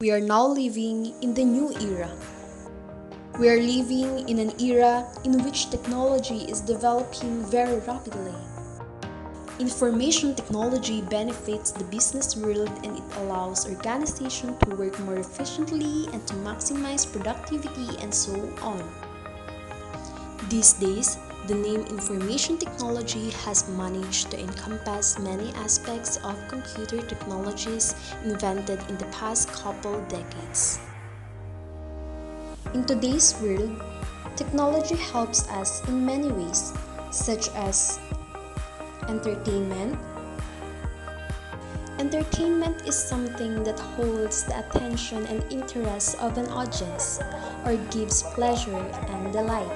We are now living in the new era. We are living in an era in which technology is developing very rapidly. Information technology benefits the business world, and it allows organizations to work more efficiently and to maximize productivity and so on. These days, the name information technology has managed to encompass many aspects of computer technologies invented in the past couple decades. In today's world, technology helps us in many ways, such as entertainment. Entertainment is something that holds the attention and interest of an audience or gives pleasure and delight.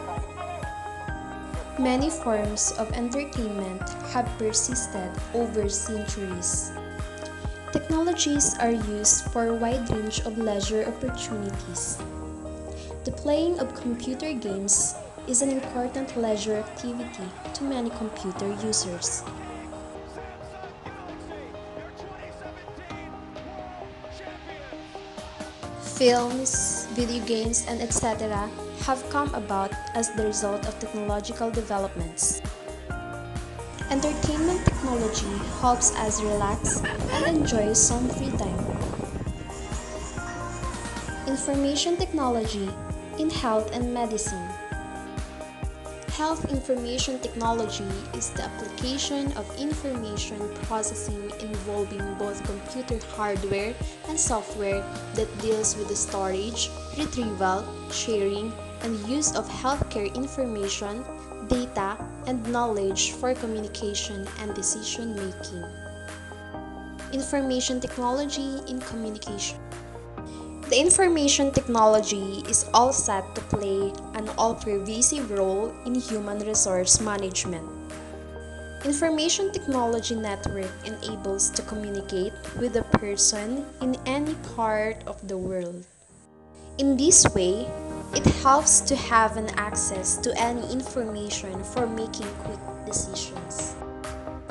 Many forms of entertainment have persisted over centuries. Technologies are used for a wide range of leisure opportunities. The playing of computer games is an important leisure activity to many computer users. Films, video games, and etc. have come about as the result of technological developments. Entertainment technology helps us relax and enjoy some free time. Information technology in health and medicine. Health information technology is the application of information processing involving both computer hardware and software that deals with the storage, retrieval, sharing, and use of healthcare information, data, and knowledge for communication and decision making. Information technology in communication. The information technology is all set to play an all-pervasive role in human resource management. Information technology network enables to communicate with a person in any part of the world. In this way, it helps to have an access to any information for making quick decisions.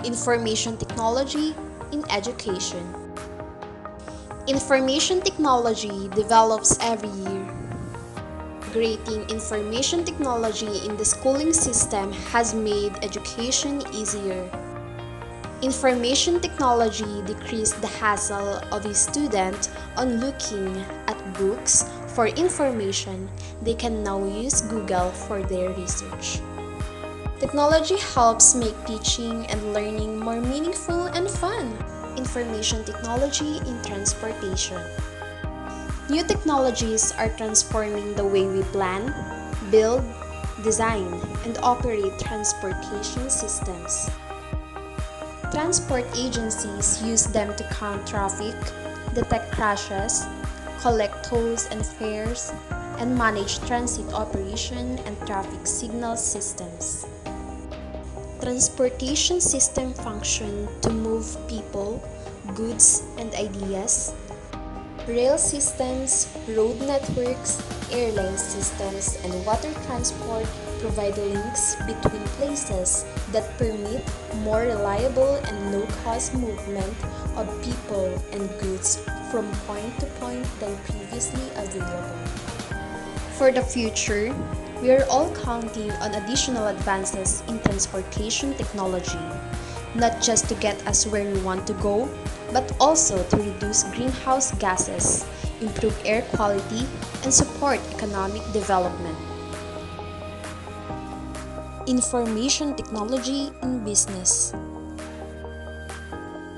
Information technology in education. Information technology develops every year. Integrating information technology in the schooling system has made education easier. Information technology decreased the hassle of a student on looking at books for information. They can now use Google for their research. Technology helps make teaching and learning more meaningful and fun. Information technology in transportation. New technologies are transforming the way we plan, build, design, and operate transportation systems. Transport agencies use them to count traffic, detect crashes, collect tolls and fares, and manage transit operation and traffic signal systems. Transportation system function to move people, goods, and ideas. Rail systems, road networks, airline systems, and water transport provide links between places that permit more reliable and low-cost movement of people and goods from point to point than previously available. For the future, we are all counting on additional advances in transportation technology, not just to get us where we want to go, but also to reduce greenhouse gases, improve air quality, and support economic development. Information technology in business.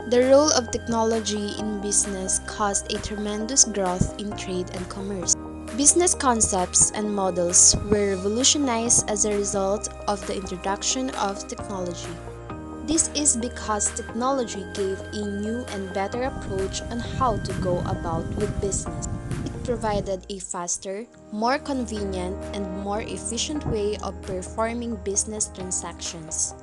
The role of technology in business caused a tremendous growth in trade and commerce. Business concepts and models were revolutionized as a result of the introduction of technology. This is because technology gave a new and better approach on how to go about with business. It provided a faster, more convenient, and more efficient way of performing business transactions.